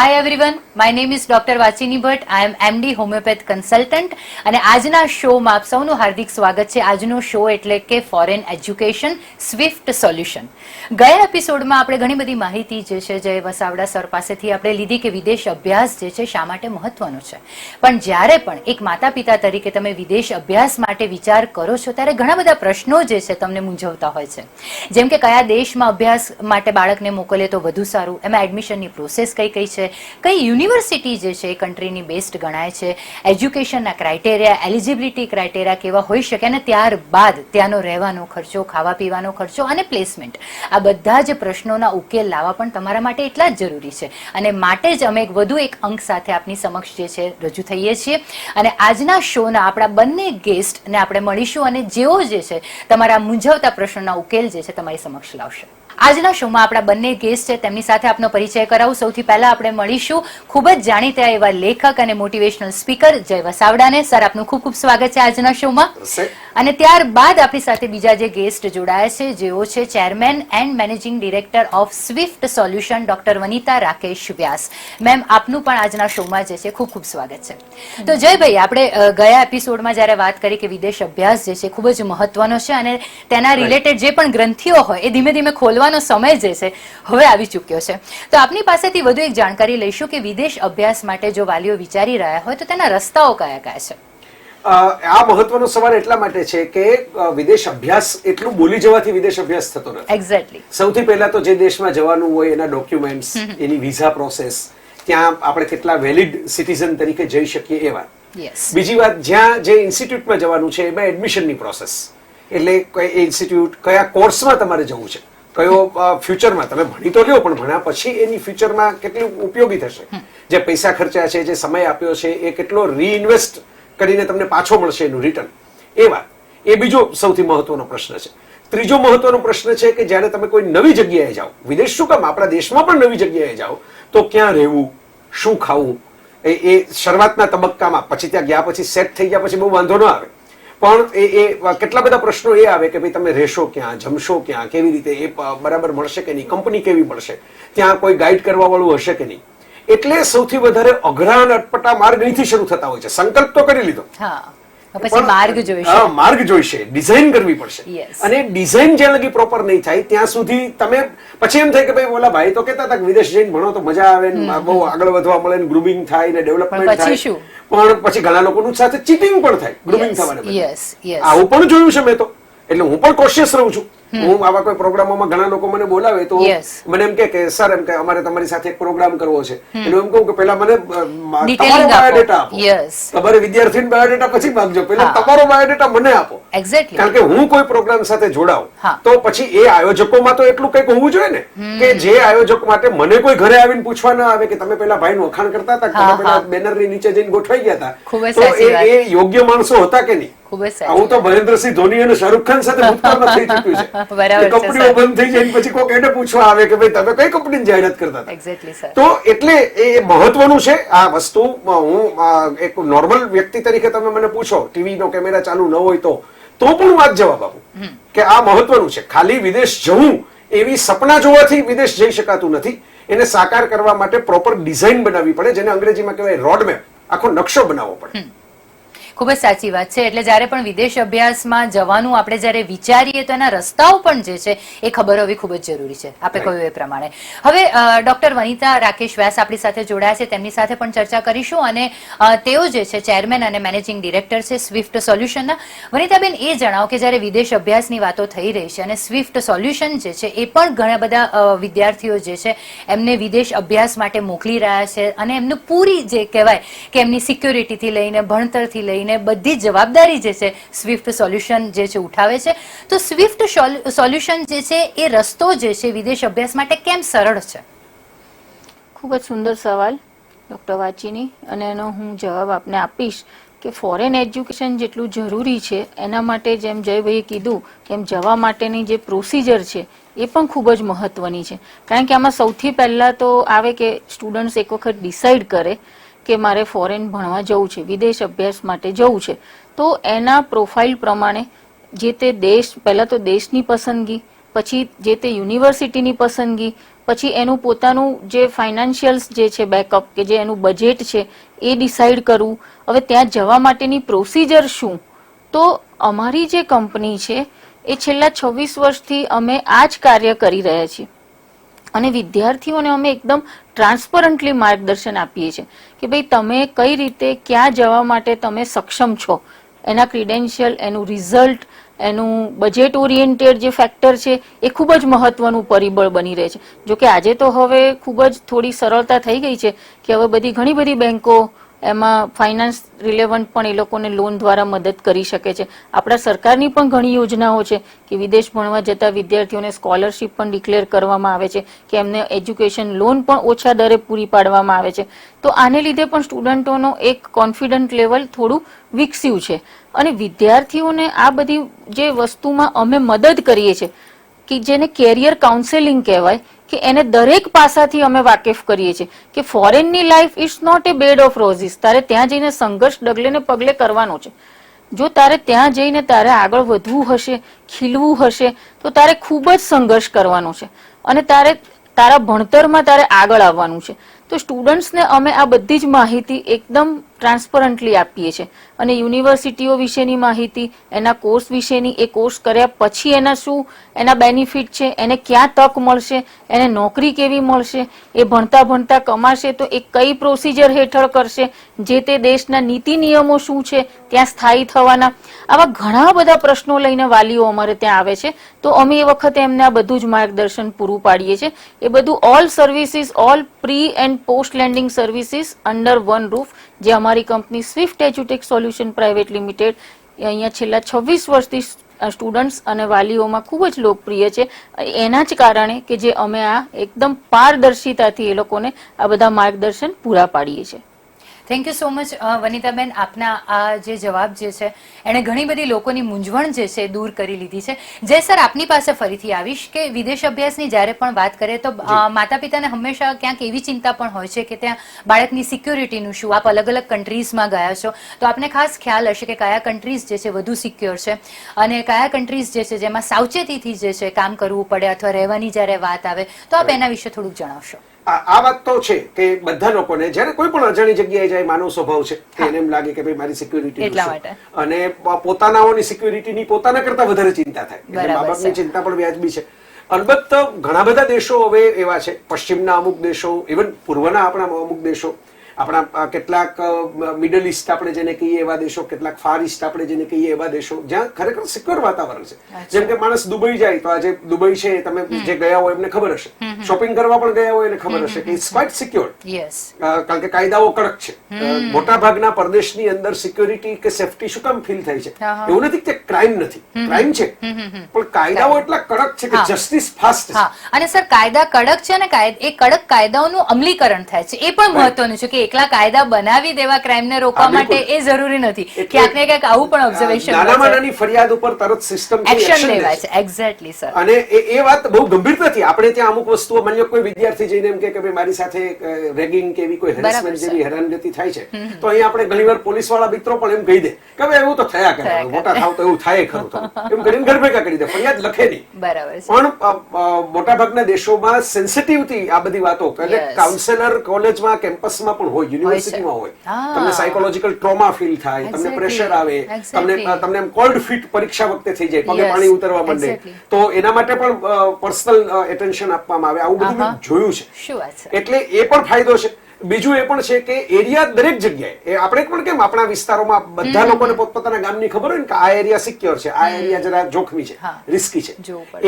Hi everyone, my name is Dr. Vachini Bhatt. I am MD homeopath consultant અને આજના શોમાં આપ સૌનું હાર્દિક સ્વાગત છે. આજનો શો એટલે કે ફોરેન એજ્યુકેશન સ્વિફ્ટ સોલ્યુશન. ગયા એપિસોડમાં આપણે ઘણી બધી માહિતી જે છે જય વસાવડા સર પાસેથી આપણે લીધી કે વિદેશ અભ્યાસ જે છે શા માટે મહત્વનો છે. પણ જ્યારે પણ એક માતા પિતા તરીકે તમે વિદેશ અભ્યાસ માટે વિચાર કરો છો ત્યારે ઘણા બધા પ્રશ્નો જે છે તમને મૂંઝવતા હોય છે. જેમ કે કયા દેશમાં અભ્યાસ માટે બાળકને મોકલે તો વધુ સારું, એમાં એડમિશનની પ્રોસેસ કઈ કઈ છે, કઈ યુનિવર્સિટી જે છે એ કન્ટ્રીની બેસ્ટ ગણાય છે, એજ્યુકેશનના ક્રાઇટેરિયા, એલિજિબિલિટી ક્રાઇટેરિયા કેવા હોઈ શકે અને ત્યારબાદ ત્યાંનો રહેવાનો ખર્ચો, ખાવા પીવાનો ખર્ચો અને પ્લેસમેન્ટ, આ બધા જ પ્રશ્નોના ઉકેલ લાવવા પણ તમારા માટે એટલા જ જરૂરી છે. અને માટે જ અમે વધુ એક અંક સાથે આપની સમક્ષ જે છે રજૂ થઈએ છીએ. અને આજના શોના આપણા બંને ગેસ્ટને આપણે મળીશું અને જેઓ જે છે તમારા મૂંઝવતા પ્રશ્નોના ઉકેલ જે છે તમારી સમક્ષ લાવશે. આજના શોમાં આપણા બંને ગેસ્ટ છે, તેમની સાથે આપનો પરિચય કરાવું. સૌથી પહેલા આપણે મળીશું ખૂબ જ જાણીતા એવા લેખક અને મોટિવેશનલ સ્પીકર જય વસાવડાને. સર, આપનું ખૂબ ખૂબ સ્વાગત છે આજના શોમાં. અને ત્યારબાદ આપણી સાથે બીજા જે ગેસ્ટ જોડાયા છે જેઓ છે chairman and managing director of Swift solution doctor Vanita Rakesh Vyas. Ma'am, આપનું પણ આજના શોમાં જે છે ખૂબ ખૂબ સ્વાગત છે. તો જયભાઈ, આપણે ગયા એપિસોડમાં જ્યારે વાત કરી કે વિદેશ અભ્યાસ જે છે ખૂબ જ મહત્વનો છે અને તેના રિલેટેડ જે પણ ગ્રંથિઓ હોય એ ધીમે ધીમે ખોલવાનો સમય જે છે હવે આવી ચૂક્યો છે. તો આપની પાસેથી વધુ એક જાણકારી લઈશું કે વિદેશ અભ્યાસ માટે જો વાલીઓ વિચારી રહ્યા હોય તો તેના રસ્તાઓ કયા કયા છે? આ મહત્વનો સવાલ એટલા માટે છે કે વિદેશ અભ્યાસ એટલું બોલી જવાથી વિદેશ અભ્યાસ થતો નથી. એક્ઝેક્ટલી. સૌથી પહેલા તો જે દેશમાં જવાનું હોય એના ડોક્યુમેન્ટ્સ, એની વિઝા પ્રોસેસ, ત્યાં આપણે કેટલા વેલિડ સિટીઝન તરીકે જઈ શકીએ એ વાત. બીજી વાત, જ્યાં જે ઇન્સ્ટિટ્યૂટમાં જવાનું છે એમાં એડમિશનની પ્રોસેસ, એટલે કઈ ઇન્સ્ટિટ્યૂટ, કયા કોર્સમાં તમારે જવું છે, કયો ફ્યુચરમાં તમે ભણી તો લ્યો પણ ભણ્યા પછી એની ફ્યુચરમાં કેટલું ઉપયોગી થશે, જે પૈસા ખર્ચ્યા છે, જે સમય આપ્યો છે એ કેટલો રીઇન્વેસ્ટ કરીને તમને પાછો મળશે એનું રિટર્ન, એ વાત. એ બીજો સૌથી મહત્વનો પ્રશ્ન છે. ત્રીજો મહત્વનો પ્રશ્ન છે કે જ્યારે તમે કોઈ નવી જગ્યાએ જાઓ, વિદેશ શું કામ, આપણા દેશમાં પણ નવી જગ્યાએ જાઓ, તો ક્યાં રહેવું, શું ખાવું, એ શરૂઆતના તબક્કામાં, પછી ત્યાં ગયા પછી સેટ થઈ ગયા પછી બહુ વાંધો ન આવે. પણ એ કેટલા બધા પ્રશ્નો એ આવે કે ભાઈ તમે રહેશો ક્યાં, જમશો ક્યાં, કેવી રીતે, એ બરાબર મળશે કે નહીં, કંપની કેવી મળશે, ત્યાં કોઈ ગાઈડ કરવા વાળું હશે કે નહીં. એટલે સૌથી વધારે અઘરા અને અટપટા માર્ગ અહીંથી શરૂ થતા હોય છે. સંકલ્પ તો કરી લીધો, માર્ગ જોઈશે, ડિઝાઇન કરવી પડશે. અને ડિઝાઇન જ્યાં લગી પ્રોપર નહીં થાય ત્યાં સુધી તમે પછી એમ થાય કે ભાઈ ઓલા ભાઈ તો કહેતા હતા કે વિદેશ જઈને ભણો તો મજા આવે, બહુ આગળ વધવા મળે, ગ્રુમિંગ થાય ને ડેવલપમેન્ટ થાય. પણ પછી ઘણા લોકોનું સાથે ચીટિંગ પણ થાય ગ્રુમિંગ થવાને. આવું પણ જોયું છે મેં તો. એટલે હું પણ કોશિયસ રહું છું. હું આવા કોઈ પ્રોગ્રામોમાં ઘણા લોકો મને બોલાવે તો મને એમ કે સર, એમ કે અમારે તમારી સાથે એક પ્રોગ્રામ કરવો છે, એટલે એમ કહું કે પેલા મને તમારો બાયોડેટા આપો. તમારે વિદ્યાર્થીનો બાયોડેટા પછી માંગજો, પેલા તમારો બાયોડેટા મને આપો. કારણ કે હું કોઈ પ્રોગ્રામ સાથે જોડાઉં તો પછી એ આયોજકોમાં તો એટલું કંઈક હોવું જોઈએ ને કે જે આયોજક માટે મને કોઈ ઘરે આવીને પૂછવા ના આવે કે તમે પેલા ભાઈનું વખાણ કરતા હતા, તમે પેલા બેનરની નીચે જઈને ગોઠવાઈ ગયા હતા, તો એ યોગ્ય માણસો હતા કે નહીં. હું તો મહેન્દ્રસિંહ ધોની અને શાહરુખ ખાન સાથે ભૂતકાળમાં થઈ ચૂક્યું છે. કંપનીઓ બંધ થઈ જાય પછી કોઈ એને પૂછવા આવે કે ભાઈ તમે કઈ કંપનીની જાહેરાત કરતા હતા. તો એટલે એ મહત્વનું છે આ વસ્તુ. હું એક નોર્મલ વ્યક્તિ તરીકે તમે મને પૂછો, ટીવી નો કેમેરા ચાલુ ન હોય તો પણ વાત જવાબ આપું કે આ મહત્વનું છે. ખાલી વિદેશ જવું એવી સપના જોવાથી વિદેશ જઈ શકાતું નથી. એને સાકાર કરવા માટે પ્રોપર ડિઝાઇન બનાવવી પડે, જેને અંગ્રેજીમાં કહેવાય રોડમેપ, આખો નકશો બનાવવો પડે. ખૂબ જ સાચી વાત છે. એટલે જ્યારે પણ વિદેશ અભ્યાસમાં જવાનું આપણે જ્યારે વિચારીએ તો એના રસ્તાઓ પણ જે છે એ ખબર હોવી ખૂબ જ જરૂરી છે, આપણે કહ્યું એ પ્રમાણે. હવે ડોક્ટર વનિતા રાકેશ વ્યાસ આપણી સાથે જોડાયા છે, તેમની સાથે પણ ચર્ચા કરીશું. અને તેઓ જે છે ચેરમેન અને મેનેજિંગ ડિરેક્ટર છે સ્વિફ્ટ સોલ્યુશનના. વનિતાબેન, એ જણાવો કે જ્યારે વિદેશ અભ્યાસની વાતો થઈ રહી છે અને સ્વિફ્ટ સોલ્યુશન જે છે એ પણ ઘણા બધા વિદ્યાર્થીઓ જે છે એમને વિદેશ અભ્યાસ માટે મોકલી રહ્યા છે અને એમનું પૂરી જે કહેવાય કે એમની સિક્યોરિટીથી લઈને ભણતરથી લઈને બધી જવાબદારી જે છે સ્વિફ્ટ સોલ્યુશન જે છે ઉઠાવે છે. તો સ્વિફ્ટ સોલ્યુશન જે છે એ રસ્તો જે છે વિદેશ અભ્યાસ માટે કેમ સરળ છે? ખૂબ જ સુંદર સવાલ ડોક્ટર વાચીની, અને એનો હું જવાબ આપને આપીશ કે ફોરેન એજ્યુકેશન જેટલું જરૂરી છે એના માટે જેમ જયભાઈએ કીધું કેમ જવા માટેની જે પ્રોસિજર છે એ પણ ખૂબ જ મહત્વની છે. કારણ કે આમાં સૌથી પહેલા તો આવે કે સ્ટુડન્ટ્સ એક વખત ડિસાઈડ કરે કે મારે ફોરેન ભણવા જવું છે, વિદેશ અભ્યાસ માટે જવું છે, તો એના પ્રોફાઇલ પ્રમાણે જે તે દેશ, પહેલા તો દેશની પસંદગી, ત્યારબાદ એના પ્રોફાઇલ પ્રમાણે જે તે દેશની જે એજ્યુકેશન પોલિસી છે, જે તે દેશની જે એજ્યુકેશન પોલિસી છે, એના પ્રમાણે પછી જે તે યુનિવર્સિટીની પસંદગી, પછી એનું પોતાનું જે ફાઇનાન્શિયલ્સ જે છે બેકઅપ કે જે એનું બજેટ છે એ ડિસાઈડ કરવું. હવે ત્યાં જવા માટેની પ્રોસિજર શું? તો અમારી જે કંપની છે એ છેલ્લા 26 વર્ષથી અમે આ જ કાર્ય કરી રહ્યા છીએ અને વિદ્યાર્થીઓને અમે એકદમ ટ્રાન્સપરન્ટલી માર્ગદર્શન આપીએ છીએ કે ભાઈ તમે કઈ રીતે ક્યાં જવા માટે તમે સક્ષમ છો, એના ક્રિડેન્શિયલ, એનું રિઝલ્ટ, એનું બજેટ ઓરિએન્ટેડ જે ફેક્ટર છે એ ખૂબ જ મહત્વનું પરિબળ બની રહે છે. જો કે આજે તો હવે ખૂબ જ થોડી સરળતા થઈ ગઈ છે કે હવે ઘણી બધી બેંકો એમાં ફાઇનાન્સ રિલેવન્ટ પણ એ લોકોને લોન દ્વારા મદદ કરી શકે છે. આપણા સરકારની પણ ઘણી યોજનાઓ છે કે વિદેશ ભણવા જતા વિદ્યાર્થીઓને સ્કોલરશિપ પણ ડિક્લેર કરવામાં આવે છે કે એમને એજ્યુકેશન લોન પણ ઓછા દરે પૂરી પાડવામાં આવે છે. તો આને લીધે પણ સ્ટુડન્ટોનો એક કોન્ફિડન્ટ લેવલ થોડું વિકસ્યું છે અને વિદ્યાર્થીઓને આ બધી જે વસ્તુમાં અમે મદદ કરીએ છીએ કે જેને કેરિયર કાઉન્સેલિંગ કહેવાય કે એને દરેક પાસાથી અમે વાકેફ કરીએ છીએ કે ફોરેનની life is not a bed of roses. તારે ત્યાં જઈને સંઘર્ષ ડગલે ને પગલે કરવાનો છે. જો તારે ત્યાં જઈને તારે આગળ વધવું હશે, ખીલવું હશે તો તારે ખૂબ જ સંઘર્ષ કરવાનો છે અને તારે તારા ભણતરમાં તારે આગળ આવવાનું છે. તો સ્ટુડન્ટ્સને અમે આ બધી જ માહિતી એકદમ ટ્રાન્સપરન્ટલી આપીએ છીએ અને યુનિવર્સિટીઓ વિશેની માહિતી, એના કોર્સ વિશેની, એ કોર્સ કર્યા પછી એના શું એના બેનિફિટ છે, એને ક્યાં તક મળશે, એને નોકરી કેવી મળશે, એ ભણતા ભણતા કમાશે તો એ કઈ પ્રોસિજર હેઠળ કરશે, જે તે દેશના નીતિ નિયમો શું છે ત્યાં સ્થાયી થવાના, આવા ઘણા બધા પ્રશ્નો લઈને વાલીઓ અમારે ત્યાં આવે છે. તો અમે એ વખતે એમને આ બધું જ માર્ગદર્શન પૂરું પાડીએ છીએ. એ બધું all services, all pre and post landing services under one roof, જે અમારી કંપની સ્વિફ્ટ એજ્યુટેક સોલ્યુશન પ્રાઇવેટ લિમિટેડ અહીંયા છેલ્લા 26 વર્ષથી સ્ટુડન્ટ્સ અને વાલીઓમાં ખૂબ જ લોકપ્રિય છે. એના જ કારણે કે જે અમે આ એકદમ પારદર્શિતાથી એ લોકોને આ બધા માર્ગદર્શન પૂરા પાડીએ છીએ. Thank you so much Vanitaben. આપના આ જે જવાબ જે છે એણે ઘણી બધી લોકોની મૂંઝવણ જે છે દૂર કરી લીધી છે. જય સર, આપની પાસે ફરીથી આવીશ કે વિદેશ અભ્યાસની જ્યારે પણ વાત કરીએ તો માતા પિતાને હંમેશા ક્યાંક એવી ચિંતા પણ હોય છે કે ત્યાં બાળકની સિક્યોરિટીનું શું. આપ અલગ અલગ કન્ટ્રીઝમાં ગયા છો તો આપને ખાસ ખ્યાલ હશે કે કયા કન્ટ્રીઝ જે છે વધુ સિક્યોર છે અને કયા કન્ટ્રીઝ જે છે જેમાં સાવચેતીથી જે છે કામ કરવું પડે અથવા રહેવાની જ્યારે વાત આવે, તો આપ એના વિશે થોડુંક જણાવશો. આ વાત તો છે કે બધા લોકોને જયારે કોઈ પણ અજાણી જગ્યાએ જાય, માનવ સ્વભાવ છે કે એને એમ લાગે કે ભાઈ મારી સિક્યોરિટી એટલા માટે અને પોતાનાઓની સિક્યોરિટીની પોતાના કરતા વધારે ચિંતા થાય. એટલે મા બાપની ચિંતા પણ વ્યાજબી છે. અલબત્ત ઘણા બધા દેશો હવે એવા છે, પશ્ચિમના અમુક દેશો, ઇવન પૂર્વના આપણા અમુક દેશો, આપણા કેટલાક મિડલ ઈસ્ટ આપણે જેને કહીએ એવા દેશો, કેટલાક ફાર ઈસ્ટ આપણે જેને કહીએ એવા દેશો જ્યાં ખરેખર સિક્યોર વાતાવરણ છે. જેમ કે માણસ દુબઈ જાય તો આજે દુબઈ છે, તમે જે ગયા હોય એમને ખબર હશે, શોપિંગ કરવા પણ ગયા હોય એને ખબર હશે કે ઇટ્સ ક્વાઇટ સિક્યોર, કારણ કે કાયદાઓ કડક છે. મોટા ભાગના પરદેશની અંદર સિક્યોરિટી કે સેફટી શું કામ ફીલ થાય છે? એવું નથી કે ક્રાઇમ નથી, ક્રાઇમ છે પણ કાયદાઓ એટલા કડક છે કે જસ્ટિસ ફાસ્ટ છે. અને સર, કાયદા કડક છે અને એ કડક કાયદાઓનું અમલીકરણ થાય છે એ પણ મહત્વનું છે કે એકલા કાયદા બનાવી દેવા ક્રાઇમને રોકવા માટે એ જરૂરી નથી. ક્યાંક ને ક્યાંક આવું પણ ઓબ્ઝર્વેશન નાનામાં નાની ફરિયાદ ઉપર તરત સિસ્ટમ એક્શન લેવાય છે. Exactly sir. અને એ વાત બહુ ગંભીર નથી. આપણે ત્યાં અમુક વસ્તુઓ, માની કોઈ વિદ્યાર્થી જઈને એમ કે ભાઈ મારી સાથે રેગિંગ કે એવી કોઈ હેરેસમેન્ટ જેવી હેરાનગતિ થાય છે તો અહીંયા આપણે ઘણીવાર પોલીસ વાળા મિત્રો પણ એમ કહી દે કે ભાઈ એવું તો થયા કરે, મોટા થાવ તો એવું થાય ખરું, તો એમ કરીને ઘર ભેગા કરી દે, ફરિયાદ લખે નહીં. બરાબર. પણ મોટાભાગના દેશોમાં સેન્સિટિવથી આ બધી વાતો, એટલે કાઉન્સેલર કોલેજમાં, કેમ્પસમાં પણ હોય, યુનિવર્સિટીમાં હોય. તમને સાયકોલોજીકલ ટ્રોમા ફીલ થાય, તમને પ્રેશર આવે, તમને એમ કોલ્ડ ફીટ પરીક્ષા વખતે થઈ જાય, પગે પાણી ઉતરવા માંડે, તો એના માટે પણ પર્સનલ એટેન્શન આપવામાં આવે. આવું બધું મેં જોયું છે. એટલે એ પણ ફાયદો છે. બીજું એ પણ છે કે એરિયા દરેક જગ્યાએ, આપણે પણ કેમ આપણા વિસ્તારોમાં બધા લોકોને પોતપોતાના ગામની ખબર હોય ને કે આ એરિયા સિક્યોર છે, આ એરિયા જરા જોખમી છે, રિસ્કી છે,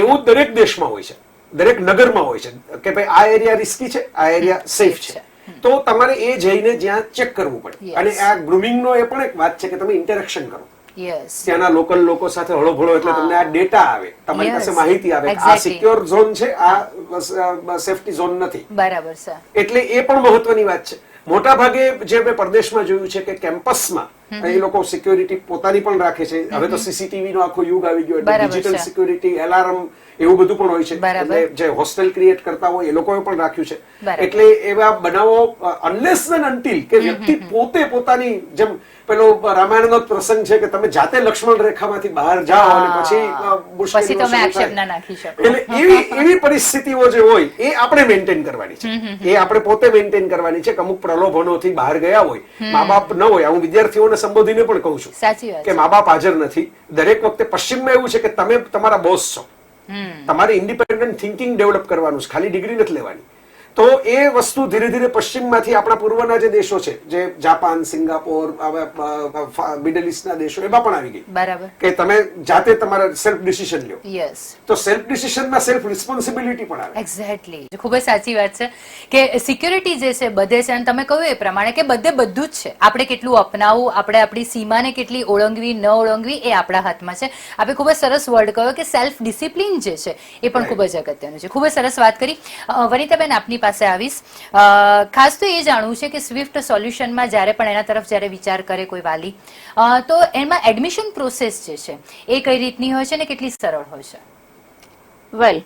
એવું દરેક દેશમાં હોય છે, દરેક નગરમાં હોય છે કે ભાઈ આ એરિયા રિસ્કી છે, આ એરિયા સેફ છે. તો તમારે એ જઈને જ્યાં ચેક કરવું પડે. અને આ ગ્રુમિંગનો એ પણ એક વાત છે કે તમે ઇન્ટરેક્શન કરો ત્યાંના લોકલ લોકો સાથે, હળોભળો, એટલે તમને આ ડેટા આવે, તમારી પાસે માહિતી આવે કે આ સિક્યોર ઝોન છે, આ સેફટી ઝોન નથી. બરાબર છે. એટલે એ પણ મહત્વની વાત છે. મોટા ભાગે જે મેં પરદેશમાં જોયું છે કે કેમ્પસમાં એ લોકો સિક્યોરિટી પોતાની પણ રાખે છે. હવે તો સીસીટીવી નો આખો યુગ આવી ગયો એટલે ડિજિટલ સિક્યોરિટી, એલાર્મ એવું બધું પણ હોય છે. એટલે જે હોસ્ટેલ ક્રિએટ કરતા હોય એ લોકોએ પણ રાખ્યું છે. એટલે એવા બનાવો અનલેસ એન્ડ અનટિલ કે વ્યક્તિ પોતે પોતાની, જેમ પેલો રામાયણનો પ્રસંગ છે કે તમે જાતે લક્ષ્મણ રેખામાંથી બહાર જાઓ અને પછી તમે આક્ષેપ ના નાખી શકો. એટલે એવી પરિસ્થિતિઓ જે હોય એ આપણે મેન્ટેન કરવાની છે. એ આપણે પોતે મેન્ટેન કરવાની છે કે અમુક પ્રલોભનોથી બહાર ગયા હોય, મા બાપ ન હોય. હું વિદ્યાર્થીઓને સંબોધીને પણ કહું છું કે મા બાપ હાજર નથી. દરેક વખતે પશ્ચિમમાં એવું છે કે તમે તમારા બોસ છો, તમારે ઇન્ડિપેન્ડન્ટ થિંકિંગ ડેવલપ કરવાનું છે, ખાલી ડિગ્રી નથી લેવાની. તો એ વસ્તુ ધીરે ધીરે પશ્ચિમમાંથી આપણા પૂર્વના જે દેશો છે, જે જાપાન, સિંગાપોર, મિડલ ઇસ્ટના દેશો, એમાં પણ આવી ગઈ. બરાબર. કે તમે જાતે તમારા સેલ્ફ ડિસિઝન લ્યો. યસ. તો સેલ્ફ ડિસિઝનમાં સેલ્ફ રિસ્પોન્સિબિલિટી પણ આવે. એક્ઝેક્ટલી. ખૂબ જ સાચી વાત છે કે સિક્યોરિટી જે છે બધે છે, અને તમે કહ્યું એ પ્રમાણે કે બધે બધું જ છે. આપણે કેટલું અપનાવવું, આપણે આપણી સીમાને કેટલી ઓળંગવી ન ઓળંગવી એ આપણા હાથમાં છે. આપણે ખૂબ જ સરસ વર્ડ કહ્યો કે સેલ્ફ ડિસિપ્લિન જે છે એ પણ ખૂબ જ અગત્યનું છે. ખૂબ જ સરસ વાત કરી. વનિતાબેન, આપની પાસે આવીશ. ખાસ તો એ જાણવું છે કે સ્વિફ્ટ સોલ્યુશનમાં જ્યારે પણ એના તરફ જ્યારે વિચાર કરે કોઈ વાલી, તો એમાં એડમિશન પ્રોસેસ જે છે એ કઈ રીતની હોય છે ને કેટલી સરળ હોય છે? વેલ,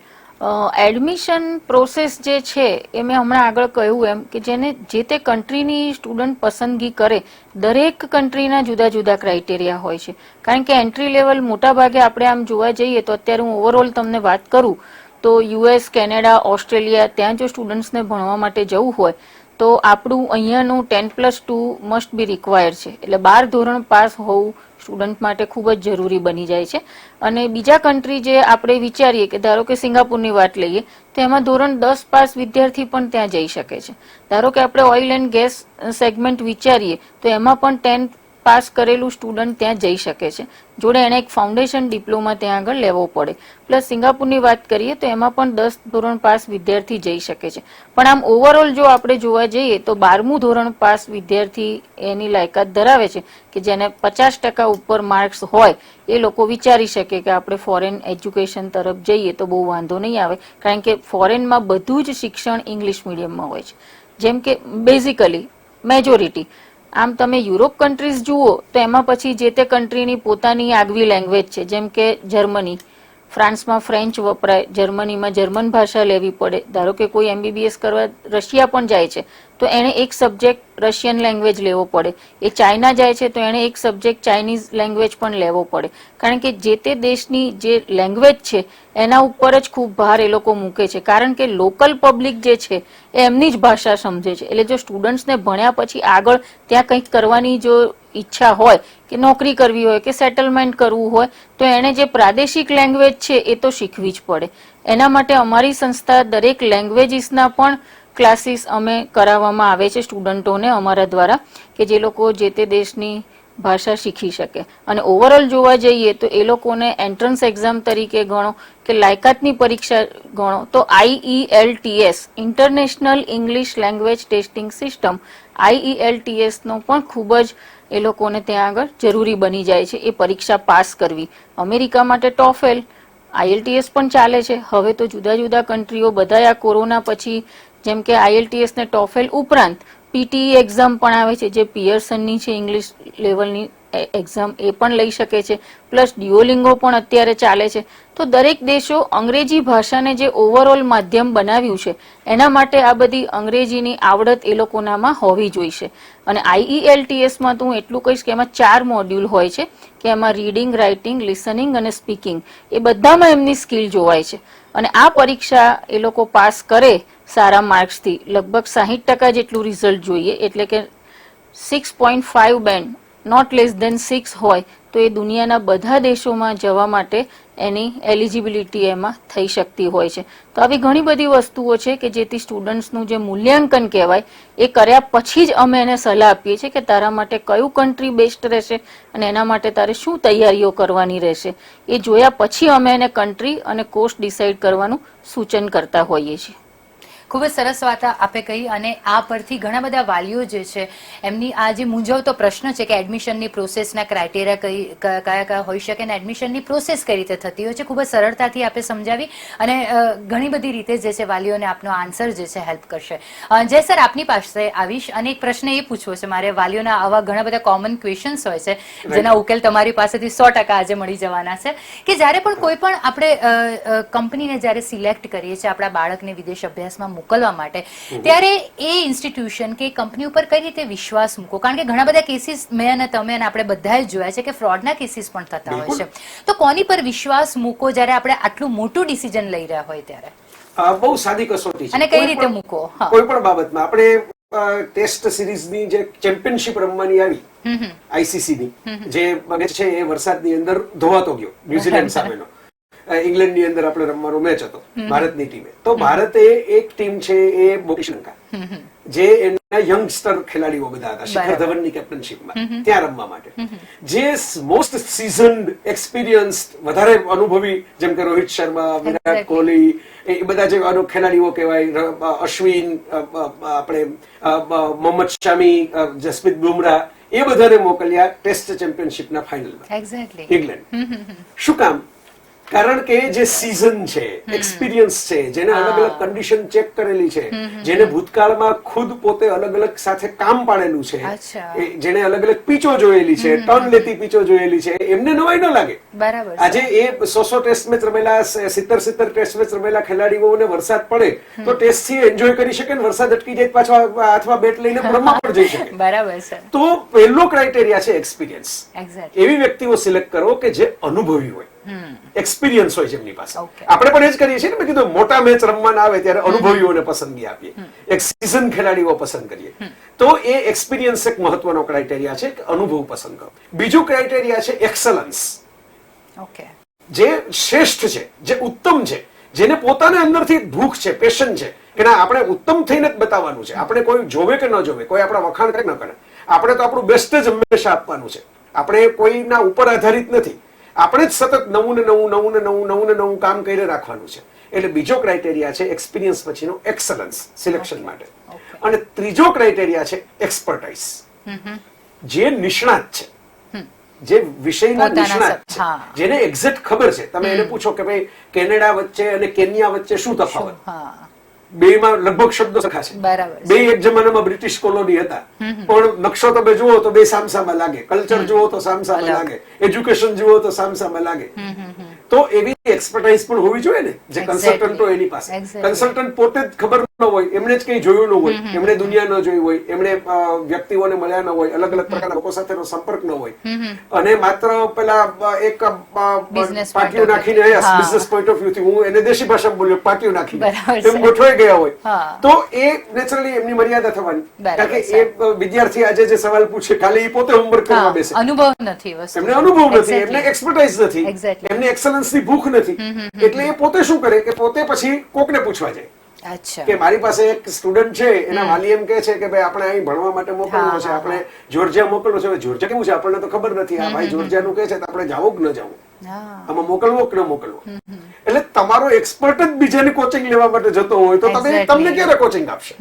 એડમિશન પ્રોસેસ જે છે એ મેં હમણાં આગળ કહ્યું એમ કે જેને જે તે કન્ટ્રીની સ્ટુડન્ટ પસંદગી કરે, દરેક કન્ટ્રીના જુદા જુદા ક્રાઇટેરિયા હોય છે. કારણ કે એન્ટ્રી લેવલ મોટા ભાગે આપણે આમ જોવા જઈએ તો અત્યારે હું ઓવરઓલ તમને વાત કરું તો યુએસ, કેનેડા, ઓસ્ટ્રેલિયા, ત્યાં જો સ્ટુડન્ટ્સને ભણવા માટે જવું હોય તો આપણું અહીંયાનું 10+2 મસ્ટ બી રિક્વાયર્ડ છે. એટલે 12 ધોરણ પાસ હોવું સ્ટુડન્ટ માટે ખૂબ જ જરૂરી બની જાય છે. અને બીજા કન્ટ્રી જે આપણે વિચારીએ કે ધારો કે સિંગાપુરની વાત લઈએ તો એમાં ધોરણ 10 પાસ વિદ્યાર્થી પણ ત્યાં જઈ શકે છે. ધારો કે આપણે ઓઇલ એન્ડ ગેસ સેગમેન્ટ વિચારીએ તો એમાં પણ 10 પાસ કરેલું સ્ટુડન્ટ ત્યાં જઈ શકે છે. જોડે એને એક ફાઉન્ડેશન ડિપ્લોમા ત્યાં આગળ લેવો પડે. પ્લસ સિંગાપુરની વાત કરીએ તો એમાં પણ 10 ધોરણ પાસ વિદ્યાર્થી જઈ શકે છે. પણ આમ ઓવરઓલ જો આપણે જોવા જઈએ તો 12મું ધોરણ પાસ વિદ્યાર્થી એની લાયકાત ધરાવે છે કે જેને 50% ઉપર માર્ક્સ હોય એ લોકો વિચારી શકે કે આપણે ફોરેન એજ્યુકેશન તરફ જઈએ તો બહુ વાંધો નહીં આવે. કારણ કે ફોરેનમાં બધું જ શિક્ષણ ઇંગ્લિશ મીડિયમમાં હોય છે. જેમ કે બેઝિકલી મેજોરિટી આમ તમે યુરોપ કન્ટ્રીઝ જુઓ તો એમાં પછી જે તે કન્ટ્રીની પોતાની આગવી લેંગ્વેજ છે. જેમ કે જર્મની, ફ્રાન્સમાં ફ્રેન્ચ વપરાય, જર્મનીમાં જર્મન ભાષા લેવી પડે. ધારો કે કોઈ MBBS કરવા રશિયા પણ જાય છે તો એને એક સબ્જેક્ટ રશિયન લેંગ્વેજ લેવો પડે. એ ચાઇના જાય છે તો એને એક સબ્જેક્ટ ચાઇનીઝ લેંગ્વેજ પણ લેવો પડે. કારણ કે જે તે દેશની જે લેંગ્વેજ છે એના ઉપર જ ખૂબ ભાર એ લોકો મૂકે છે. કારણ કે લોકલ પબ્લિક જે છે એ એમની જ ભાષા સમજે છે. એટલે જો સ્ટુડન્ટ્સને ભણ્યા પછી આગળ ત્યાં કંઈક કરવાની જો ઈચ્છા હોય કે નોકરી કરવી હોય કે સેટલમેન્ટ કરવું હોય તો એને જે પ્રાદેશિક લેંગ્વેજ છે એ તો શીખવી જ પડે. એના માટે અમારી સંસ્થા દરેક લેંગ્વેજીસના પણ ક્લાસીસ અમે કરાવવામાં આવે છે સ્ટુડન્ટોને અમારા દ્વારા કે જે લોકો જે તે દેશની ભાષા શીખી શકે. અને ઓવરઓલ જોવા જઈએ તો એ લોકોને એન્ટ્રન્સ એક્ઝામ તરીકે ગણો કે લાયકાતની પરીક્ષા ગણો તો IELTS international English language testing system IELTS નો પણ ખૂબ જ એ લોકોને ત્યાં આગળ જરૂરી બની જાય છે એ પરીક્ષા પાસ કરવી. અમેરિકા માટે ટોફેલ, IELTS પણ ચાલે છે. હવે તો જુદા જુદા કન્ટ્રીઓ બધા આ કોરોના પછી જેમ કે IELTS ને ટોફેલ ઉપરાંત PTE એક્ઝામ પણ આવે છે જે પિયર્સનની છે ઇંગ્લિશ લેવલની એક્ઝામ, એ પણ લઈ શકે છે. પ્લસ ડ્યુઓલિંગો પણ અત્યારે ચાલે છે. તો દરેક દેશો અંગ્રેજી ભાષાને જે ઓવરઓલ માધ્યમ બનાવ્યું છે એના માટે આ બધી અંગ્રેજીની આવડત એ લોકોનામાં હોવી જોઈશે. અને IELTS માં તો હું એટલું કહીશ કે એમાં 4 મોડ્યુલ હોય છે કે એમાં રીડિંગ, રાઇટિંગ, લિસનિંગ અને સ્પીકિંગ એ બધામાં એમની સ્કિલ જોવાય છે. અને આ પરીક્ષા એ લોકો પાસ કરે સારા માર્ક્સથી લગભગ 60% જેટલું રિઝલ્ટ જોઈએ. એટલે કે 6.5 બેન્ડ નોટ લેસ ધેન 6 હોય તો એ દુનિયાના બધા દેશોમાં જવા માટે એની એલિજિબિલિટી એમાં થઈ શકતી હોય છે. તો આવી ઘણી બધી વસ્તુઓ છે કે જેથી સ્ટુડન્ટ્સનું જે મૂલ્યાંકન કહેવાય એ કર્યા પછી જ અમે એને સલાહ આપીએ છીએ કે તારા માટે કયું કન્ટ્રી બેસ્ટ રહેશે અને એના માટે તારે શું તૈયારીઓ કરવાની રહેશે એ જોયા પછી અમે એને કન્ટ્રી અને કોર્સ ડિસાઇડ કરવાનું સૂચન કરતા હોઈએ છીએ. ખૂબ જ સરસ વાત આપે કહી અને આ પરથી ઘણા બધા વાલીઓ જે છે એમની આ જે મૂંઝવતો પ્રશ્ન છે કે એડમિશનની પ્રોસેસના ક્રાઇટેરિયા કયા હોઈ શકે અને એડમિશનની પ્રોસેસ કઈ રીતે થતી હોય છે ખૂબ જ સરળતાથી આપે સમજાવી અને ઘણી બધી રીતે જે છે વાલીઓને આપનો આન્સર જે છે હેલ્પ કરશે. જય સર, આપની પાસે આવીશ અને એક પ્રશ્ન એ પૂછવો છે મારે. વાલીઓના આવા ઘણા બધા કોમન ક્વેશ્ચન્સ હોય છે જેના ઉકેલ તમારી પાસેથી 100% આજે મળી જવાના છે કે જ્યારે પણ કોઈ પણ આપણે કંપનીને જ્યારે સિલેક્ટ કરીએ છીએ આપણા બાળકને વિદેશ અભ્યાસમાં મોકલવા માટે, ત્યારે એ ઇન્સ્ટિટ્યુશન કે કંપની ઉપર કઈ રીતે વિશ્વાસ મૂકો? કારણ કે ઘણા બધા કેસીસ મેં અને તમે અને આપણે બધાએ જોયા છે કે ફ્રોડના કેસીસ પણ થતા હોય છે. તો કોની પર વિશ્વાસ મૂકો જ્યારે આપણે આટલું મોટું ડિસિઝન લઈ રહ્યા હોય ત્યારે? બહુ સાદી કસોટી છે. અને કઈ રીતે મૂકો? કોઈ પણ બાબતમાં આપણે ટેસ્ટ સિરીઝની જે ચેમ્પિયનશિપ રમવાની આવી આઈસીસી ની જે મેચ છે એ વરસાદની અંદર ધોવાતો ગયો ન્યુઝીલેન્ડ સામેનો. ઇંગ્લેન્ડની અંદર આપણે રમવાનો મેચ હતો ભારતની ટીમે. તો ભારતે એક ટીમ છે એ શ્રીલંકા જે એના યંગસ્ટર ખેલાડીઓ બધા હતા શિખર ધવનની કેપ્ટનશીપમાં ત્યાં રમવા માટે, જે મોસ્ટ સીઝન્ડ એક્સપિરિયન્સ્ડ વધારે અનુભવી જેમ કે રોહિત શર્મા, વિરાટ કોહલી, એ બધા જે ખેલાડીઓ કહેવાય, અશ્વિન, આપણે મોહમ્મદ શામી, જસપ્રીત બુમરાહ, એ બધાને મોકલ્યા ટેસ્ટ ચેમ્પિયનશિપના ફાઇનલમાં ઇંગ્લેન્ડ. શું કામ? કારણ કે જે સીઝન છે, એક્સપિરિયન્સ છે, જેને અલગ અલગ કન્ડિશન ચેક કરેલી છે, જેને ભૂતકાળમાં ખુદ પોતે અલગ અલગ સાથે કામ પાડેલું છે, જેને અલગ અલગ પીચો જોયેલી છે, ટર્ન લેતી પીચો જોયેલી છે, એમને નવાઈ ન લાગે. આજે એ 100 ટેસ્ટ મેચ રમેલા, 70 ટેસ્ટ મેચ રમેલા ખેલાડીઓને વરસાદ પડે તો ટેસ્ટ થી એન્જોય કરી શકે ને વરસાદ અટકી જાય પાછો હાથમાં બેટ લઈને રમવા પણ જઈ શકે. બરાબર છે. તો પહેલો ક્રાઇટેરિયા છે એક્સપિરિયન્સ. એવી વ્યક્તિઓ સિલેક્ટ કરો કે જે અનુભવી હોય, એક્સપિરિયન્સ હોય જેમની પાસે. આપણે પણ એ જ કરીએ છીએ ને, મેં કીધું મોટા મેચ રમવાના આવે ત્યારે અનુભવીઓને પસંદગી આપીએ, એક સીઝન ખેલાડીઓ પસંદ કરીએ. તો એ એક્સપિરિયન્સ એક મહત્વનો ક્રાઇટેરિયા છે કે અનુભવ પસંદ કરો. બીજું ક્રાઇટેરિયા છે એક્સલન્સ. જે શ્રેષ્ઠ છે, જે ઉત્તમ છે, જેને પોતાને અંદરથી ભૂખ છે, પેશન છે કે ના આપણે ઉત્તમ થઈને જ બતાવવાનું છે. આપણે કોઈ જોવે કે ન જોવે, કોઈ આપણા વખાણ કરે ન કરે, આપણે તો આપણું બેસ્ટ જ હંમેશા આપવાનું છે. આપણે કોઈના ઉપર આધારિત નથી. આપણે જ સતત નવું કામ કરી રાખવાનું છે. એટલે બીજો ક્રાઇટેરિયા છે એક્સપિરિયન્સ પછીનો એક્સલન્સ સિલેક્શન માટે. અને ત્રીજો ક્રાઇટેરિયા છે એક્સપર્ટાઇઝ. જે નિષ્ણાત છે, જે વિષયના નિષ્ણાત છે, જેને એક્ઝેક્ટ ખબર છે. તમે એને પૂછો કે ભાઈ કેનેડા વચ્ચે અને કેન્યા વચ્ચે શું તફાવત? બેમાં લગભગ શબ્દો સરખા છે. બે એક જમાનામાં બ્રિટિશ કોલોની હતા, પણ નકશો તમે જુઓ તો બે સામસામા લાગે, કલ્ચર જુઓ તો સામસામા લાગે, એજ્યુકેશન જુઓ તો સામસામા લાગે. તો એવી એક્સપર્ટાઇઝ પણ હોવી જોઈએ ને, જે કન્સલ્ટન્ટો એની પાસે. કન્સલ્ટન્ટ પોતે જ ખબર ન હોય, એમને જ કઈ જોયું ન હોય, એમણે દુનિયા ન જોઈ હોય, એમણે વ્યક્તિઓને મળ્યા ન હોય, અલગ અલગ પ્રકારના લોકો સાથેનો સંપર્ક ન હોય, અને માત્ર પેલા એક પાટિયું નાખીને બિઝનેસ પોઈન્ટ ઓફ વ્યૂ થી હું એને દેશી ભાષામાં બોલ્યો, પાટિયું નાખીને એમ ગોઠવાઈ ગયા હોય, તો એ નેચરલી એમની મર્યાદા થવાની. કારણ કે એ વિદ્યાર્થી આજે જે સવાલ પૂછે કાલે એ પોતે હોમવર્ક કરવા બેસે, અનુભવ નથી, એમને અનુભવ નથી, એમને એક્સપર્ટાઇઝ નથી, એમને એક્સલન્સ ની ભૂખ નથી. એટલે એ પોતે શું કરે કે પોતે પછી કોકને પૂછવા જાય કે મારી પાસે એક સ્ટુડન્ટ છે, એના વાલી એમ કે છે કે ભાઈ આપણે અહીં ભણવા માટે મોકલવો છે, આપણે જોર્જિયા મોકલવો છે. જોર્જિયા કેવું છે આપણને તો ખબર નથી, આ ભાઈ જોર્જિયાનું કે છે તો આપણે જાવું કે ન જાવું, આમાં મોકલવો કે ન મોકલવો. એટલે તમારો એક્સપર્ટ જ બીજાની કોચિંગ લેવા માટે જતો હોય તો તમને ક્યારે કોચિંગ આપશે?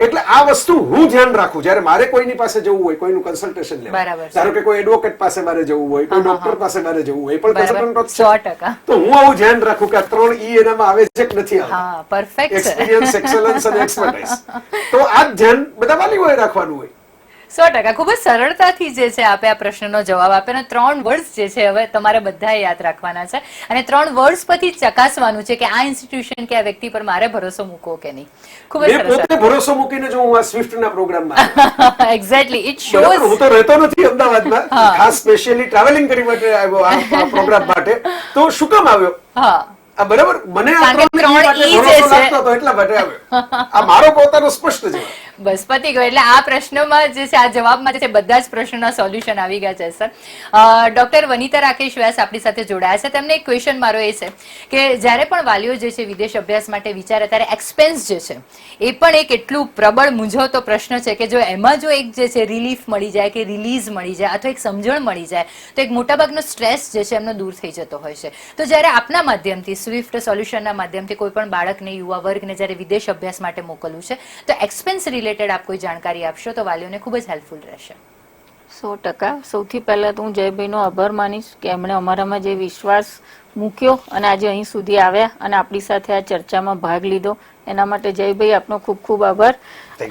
એટલે આ વસ્તુ હું ધ્યાન રાખું જયારે મારે કોઈની પાસે જવું હોય, કોઈનું કન્સલ્ટેશન લેવા. ધારો કે કોઈ એડવોકેટ પાસે મારે જવું હોય, કોઈ ડોક્ટર પાસે મારે જવું હોય, પણ કન્સલ્ટન્ટ તો હું આવું ધ્યાન રાખું કે આ 3 ઈ એનામાં આવે છે કે નથી આવતા. પરફેક્ટ એક્સપિરિયન્સ, એક્સલન્સ અને એક્સપર્ટાઇઝ. તો આ ધ્યાન બધા વાલીઓએ રાખવાનું હોય. 100% ખૂબ જ સરળતાથી જે છે આપે આ પ્રશ્નનો જવાબ આપે અને 3 વર્ડ્સ જે છે હવે તમારે બધાએ યાદ રાખવાના છે અને 3 વર્ડ્સ પરથી ચકાસવાનું છે કે આ ઇન્સ્ટિટ્યુશન કે આ વ્યક્તિ પર મારે ભરોસો મૂકવો કે નહીં. ખૂબ જ સરસ. પોતે ભરોસો મૂકીને જો હું આ સ્વિફ્ટના પ્રોગ્રામમાં એક્ઝેક્ટલી ઇટ શોઝ. હું તો રહેતો નથી અમદાવાદમાં, ખાસ સ્પેશિયલી ટ્રાવેલિંગ કરી માટે આવ્યો આ પ્રોગ્રામ માટે. તો શું કામ આવ્યો? બરાબર, મને આ 3 ઈ માટે ભરોસો લાગતો હતો એટલા માટે આવ્યો. આ મારો પોતાનો સ્પષ્ટ જવાબ. બસ પતી ગયો. એટલે આ પ્રશ્નોમાં જે છે, આ જવાબમાં જે છે, બધા જ પ્રશ્નોના સોલ્યુશન આવી ગયા છે સર. ડોક્ટર વનિતા રાકેશ વ્યાસ આપણી સાથે જોડાયા છે. તેમને એક ક્વેશ્ચન મારો એ છે કે જ્યારે પણ વાલીઓ જે છે વિદેશ અભ્યાસ માટે વિચારે ત્યારે એક્સપેન્સ જે છે એ પણ એક એટલું પ્રબળ મૂંઝવતો પ્રશ્ન છે કે જો એમાં જો એક જે છે રિલીફ મળી જાય કે રિલીઝ મળી જાય અથવા એક સમજણ મળી જાય તો એક મોટાભાગનો સ્ટ્રેસ જે છે એમનો દૂર થઈ જતો હોય છે. તો જ્યારે આપના માધ્યમથી સ્વિફ્ટ સોલ્યુશનના માધ્યમથી કોઈ પણ બાળકને, યુવા વર્ગને જ્યારે વિદેશ અભ્યાસ માટે મોકલવું છે તો એક્સપેન્સ રિલેટેડ આપ કોઈ જાણકારી આપશો તો વાલીઓને ખૂબ જ હેલ્પફુલ રહેશે. 100%. સૌથી પહેલા તો હું જયભાઈનો આભાર માનીશ કે એમણે અમારામાં જે વિશ્વાસ મૂક્યો અને આજે અહીં સુધી આવ્યા અને આપણી સાથે આ ચર્ચામાં ભાગ લીધો એના માટે જયભાઈ આપનો ખૂબ ખૂબ આભાર.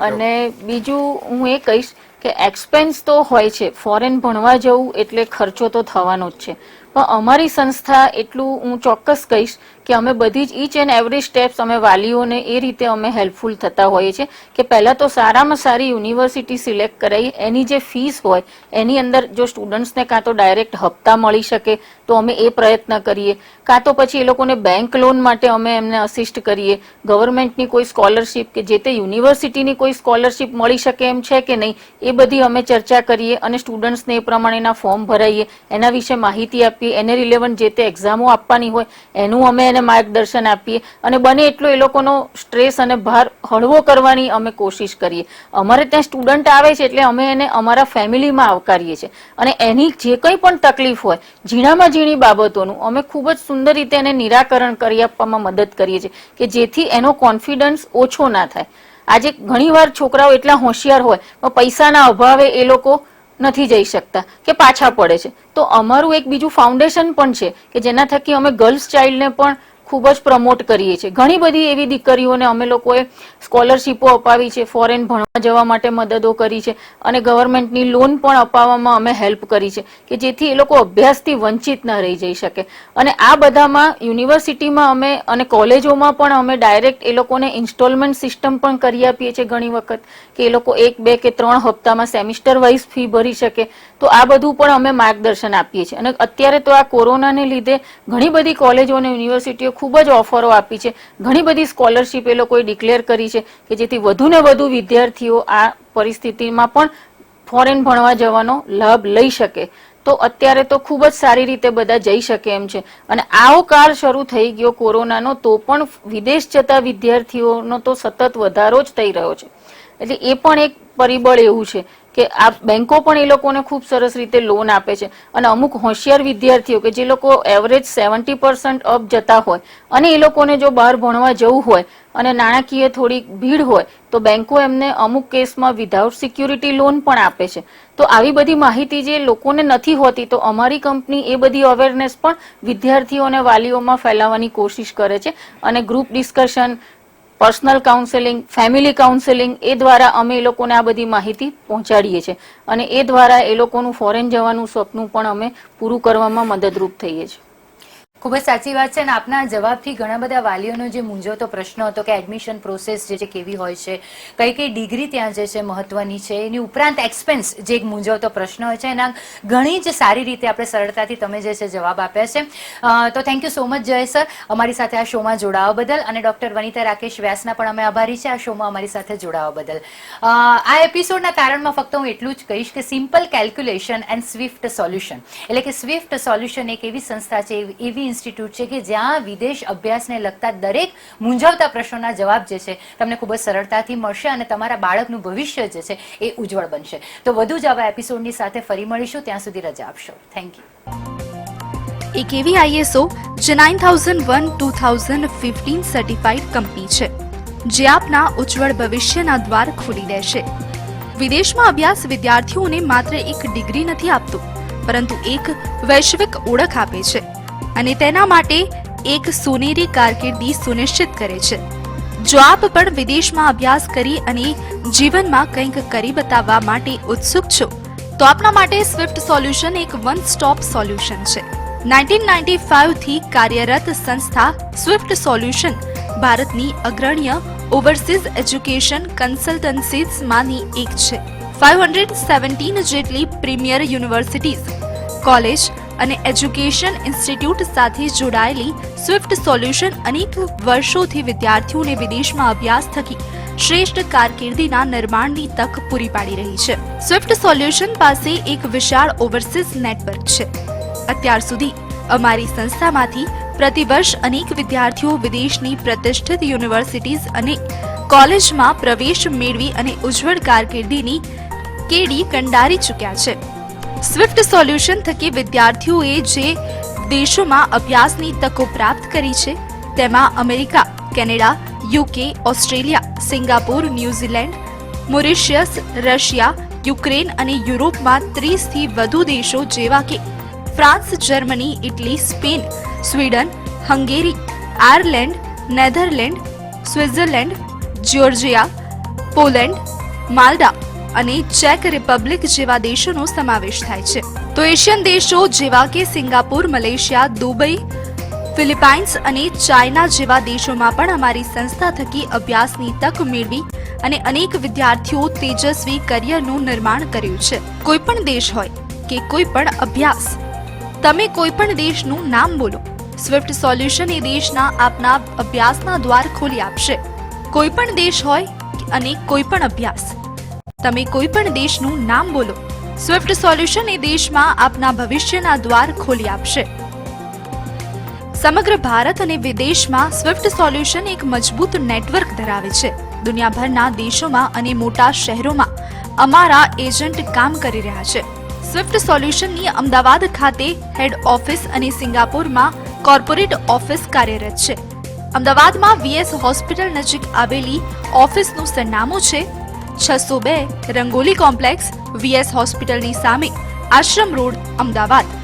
અને બીજું હું એ કહીશ કે એક્સપેન્સ તો હોય છે, ફોરેન ભણવા જવું એટલે ખર્ચો તો થવાનો જ છે, પણ અમારી સંસ્થા એટલું હું ચોક્કસ કહીશ કે અમે બધી જ ઈચ એન્ડ એવરી સ્ટેપ્સ અમે વાલીઓને એ રીતે અમે હેલ્પફુલ થતા હોઈએ છીએ કે પહેલાં તો સારામાં સારી યુનિવર્સિટી સિલેક્ટ કરાવી, એની જે ફીસ હોય એની અંદર જો સ્ટુડન્ટ્સને કાં તો ડાયરેક્ટ હપ્તા મળી શકે તો અમે એ પ્રયત્ન કરીએ, કાં તો પછી એ લોકોને બેંક લોન માટે અમે એમને અસિસ્ટ કરીએ, ગવર્મેન્ટની કોઈ સ્કોલરશિપ કે જે તે યુનિવર્સિટીની કોઈ સ્કોલરશિપ મળી શકે એમ છે કે નહીં એ બધી અમે ચર્ચા કરીએ અને સ્ટુડન્ટ્સને એ પ્રમાણેના ફોર્મ ભરાઈએ, એના વિશે માહિતી આપીએ, એને રિલેવન્ટ જે તે એક્ઝામો આપવાની હોય એનું અમે માર્ગદર્શન આપીએ અને બને એટલો એ લોકોનો સ્ટ્રેસ અને ભાર હળવો કરવાની અમે કોશિશ કરીએ. અમારે ત્યાં સ્ટુડન્ટ આવે છે એટલે અમે એને અમારા ફેમિલીમાં આવકારીએ છીએ અને એની જે કંઈ પણ તકલીફ હોય ઝીણામાં ઝીણી બાબતોનું અમે ખૂબ જ સુંદર રીતે એને નિરાકરણ કરી આપવામાં મદદ કરીએ છીએ કે જેથી એનો કોન્ફિડન્સ ઓછો ના થાય. આજે ઘણીવાર છોકરાઓ એટલા હોશિયાર હોય પણ પૈસાના અભાવે એ લોકો નથી જઈ શકતા કે પાછા પડે છે. તો અમારું એક બીજું ફાઉન્ડેશન પણ છે કે જેના થકી અમે ગર્લ્સ ચાઇલ્ડને પણ ખૂબ જ પ્રમોટ કરીએ છીએ. ઘણી બધી એવી દીકરીઓને અમે લોકોએ સ્કોલરશીપો અપાવી છે, ફોરેન ભણવા જવા માટે મદદો કરી છે અને ગવર્મેન્ટની લોન પણ અપાવવામાં અમે હેલ્પ કરી છે કે જેથી એ લોકો અભ્યાસથી વંચિત ન રહી જઈ શકે. અને આ બધામાં યુનિવર્સિટીમાં અમે અને કોલેજોમાં પણ અમે ડાયરેક્ટ એ લોકોને ઇન્સ્ટોલમેન્ટ સિસ્ટમ પણ કરી આપીએ છીએ ઘણી વખત કે એ લોકો 1, 2 કે 3 હપ્તામાં સેમિસ્ટર વાઇઝ ફી ભરી શકે. તો આ બધું પણ અમે માર્ગદર્શન આપીએ છીએ અને અત્યારે તો આ કોરોનાને લીધે ઘણી બધી કોલેજો અને યુનિવર્સિટીઓ ખૂબ જ ઓફરો આપી છે, ઘણી બધી સ્કોલરશીપ એ લોકોએ ડિક્લેર કરી છે કે જેથી વધુ ને વધુ વિદ્યાર્થીઓ આ પરિસ્થિતિમાં પણ ફોરેન ભણવા જવાનો લાભ લઈ શકે. તો અત્યારે તો ખૂબ જ સારી રીતે બધા જઈ શકે એમ છે અને આવો કાળ શરૂ થઈ ગયો કોરોનાનો તો પણ વિદેશ જતા વિદ્યાર્થીઓનો તો સતત વધારો જ થઈ રહ્યો છે. એટલે એ પણ એક પરિબળ એવું છે કે આ બેંકો પણ એ લોકોને ખૂબ સરસ રીતે લોન આપે છે અને અમુક હોશિયાર વિદ્યાર્થીઓ કે જે લોકો એવરેજ 70% અપ જતા હોય અને એ લોકોને જો બહાર ભણવા જવું હોય અને નાણાકીય થોડીક ભીડ હોય તો બેંકો એમને અમુક કેસમાં વિધાઉટ સિક્યુરિટી લોન પણ આપે છે. તો આવી બધી માહિતી જે લોકોને નથી હોતી તો અમારી કંપની એ બધી અવેરનેસ પણ વિદ્યાર્થીઓ અને વાલીઓમાં ફેલાવવાની કોશિશ કરે છે અને group discussion, personal counselling, family counselling એ દ્વારા અમે એ લોકોને આ બધી માહિતી પહોંચાડીએ છીએ અને એ દ્વારા એ લોકોનું ફોરેન જવાનું સ્વપ્ન પણ અમે પૂરું કરવામાં મદદરૂપ થઈએ છીએ. ખૂબ જ સાચી વાત છે અને આપના જવાબથી ઘણા બધા વાલીઓનો જે મૂંઝવતો પ્રશ્ન હતો કે એડમિશન પ્રોસેસ જે છે કેવી હોય છે, કઈ કઈ ડિગ્રી ત્યાં જે છે મહત્વની છે, એની ઉપરાંત એક્સપેન્સ જે એક મૂંઝવતો પ્રશ્ન હોય છે એના ઘણી જ સારી રીતે આપણે સરળતાથી તમે જે છે જવાબ આપ્યા છે. તો થેન્ક યુ સો મચ જય સર, અમારી સાથે આ શોમાં જોડાવા બદલ અને ડોક્ટર વનિતા રાકેશ વ્યાસના પણ અમે આભારી છે આ શોમાં અમારી સાથે જોડાવા બદલ. આ એપિસોડના તારણમાં ફક્ત હું એટલું જ કહીશ કે simple calculation and Swift solution એટલે કે સ્વિફ્ટ સોલ્યુશન એક એવી સંસ્થા છે, એવી ઇન્સ્ટિટ્યૂટ છે કે જ્યાં વિદેશ અભ્યાસને લગતા દરેક મૂંઝવતા પ્રશ્નોના જવાબ જે છે તમને ખૂબ જ સરળતાથી મળશે અને તમારા બાળકનું ભવિષ્ય જે છે એ ઉજ્જવળ બનશે. તો વધુ જ આવા એપિસોડની સાથે ફરી મળીશું, ત્યાં સુધી રજા આપશો. Thank you. એક એવી આઈએસઓ જે 9001-2015 સર્ટિફાઈડ કંપની છે જે આપના ઉજ્જવળ ભવિષ્યના દ્વાર ખોલી દેશે. વિદેશમાં અભ્યાસ વિદ્યાર્થીઓને માત્ર એક ડિગ્રી નથી આપતું પરંતુ એક વૈશ્વિક ઓળખ આપે છે અને તેના માટે એક સોનેરી કારકિર્દી સુનિશ્ચિત કરે છે. જો આપ પણ વિદેશમાં અભ્યાસ કરી અને જીવનમાં કંઈક કરી બતાવવા માટે ઉત્સુક છો તો આપના માટે સ્વિફ્ટ સોલ્યુશન એક વન સ્ટોપ સોલ્યુશન છે. 1995 થી કાર્યરત સંસ્થા સ્વિફ્ટ સોલ્યુશન ભારતની અગ્રણ્ય ઓવરસીઝ એજ્યુકેશન કન્સલ્ટન્સીઝમાંની એક છે. 517 જેટલી પ્રીમિયર યુનિવર્સિટીઝ, કોલેજ અને એજ્યુકેશન ઇન્સ્ટિટ્યૂટ સાથે જોડાયેલી સ્વિફ્ટ સોલ્યુશન અનેક વર્ષોથી વિદ્યાર્થીઓને વિદેશમાં અભ્યાસ થકી શ્રેષ્ઠ કારકિર્દીના નિર્માણની તક પૂરી પાડી રહી છે. સ્વિફ્ટ સોલ્યુશન પાસે એક વિશાળ ઓવરસીઝ નેટવર્ક છે. અત્યાર સુધી અમારી સંસ્થામાંથી પ્રતિવર્ષ અનેક વિદ્યાર્થીઓ વિદેશની પ્રતિષ્ઠિત યુનિવર્સિટીઝ અને કોલેજમાં પ્રવેશ મેળવી અને ઉજ્જવળ કારકિર્દીની કેડી કંડારી ચૂક્યા છે. સ્વિફ્ટ સોલ્યુશન થકી વિદ્યાર્થીઓએ જે દેશોમાં અભ્યાસની તકો પ્રાપ્ત કરી છે તેમાં America, Canada, UK, Australia, Singapore, New Zealand, Mauritius, Russia, Ukraine અને યુરોપમાં 30થી વધુ દેશો જેવા કે France, Germany, Italy, Spain, Sweden, Hungary, Ireland, Netherland, Switzerland, Georgia, Poland, Malta અને ચેક રિપબ્લિક જેવા દેશોનો સમાવેશ થાય છે. તો એશિયન દેશો જેવા કે સિંગાપુર, મલેશિયા, દુબઈ, ફિલિપાઇન્સ અને ચાઇના જેવા દેશોમાં પણ અમારી સંસ્થા થકી અભ્યાસની તક મેળવી અને અનેક વિદ્યાર્થીઓ તેજસ્વી કરિયરનું નિર્માણ કર્યું છે. કોઈ પણ દેશ હોય કે કોઈ પણ અભ્યાસ, તમે કોઈ પણ દેશનું નામ બોલો, સ્વિફ્ટ સોલ્યુશન એ દેશના આપના અભ્યાસના દ્વાર ખોલી આપશે. કોઈ પણ દેશ હોય અને કોઈ પણ અભ્યાસ, તમે કોઈ પણ દેશનું નામ બોલો, સ્વિફ્ટ સોલ્યુશન એ દેશમાં આપના ભવિષ્યના દ્વાર ખોલી આપશે. સમગ્ર ભારત અને વિદેશમાં સ્વિફ્ટ સોલ્યુશન એક મજબૂત નેટવર્ક ધરાવે છે. દુનિયાભરના દેશોમાં અને મોટા શહેરોમાં અમારા એજન્ટ કામ કરી રહ્યા છે. સ્વિફ્ટ સોલ્યુશનની અમદાવાદ ખાતે હેડ ઓફિસ અને સિંગાપોરમાં કોર્પોરેટ ઓફિસ કાર્યરત છે. અમદાવાદમાં વીએસ હોસ્પિટલ નજીક આવેલી ઓફિસનું સરનામું છે 602 રંગોલી કોમ્પ્લેક્સ, વીએસ હોસ્પિટલની સામે, આશ્રમ રોડ, અમદાવાદ.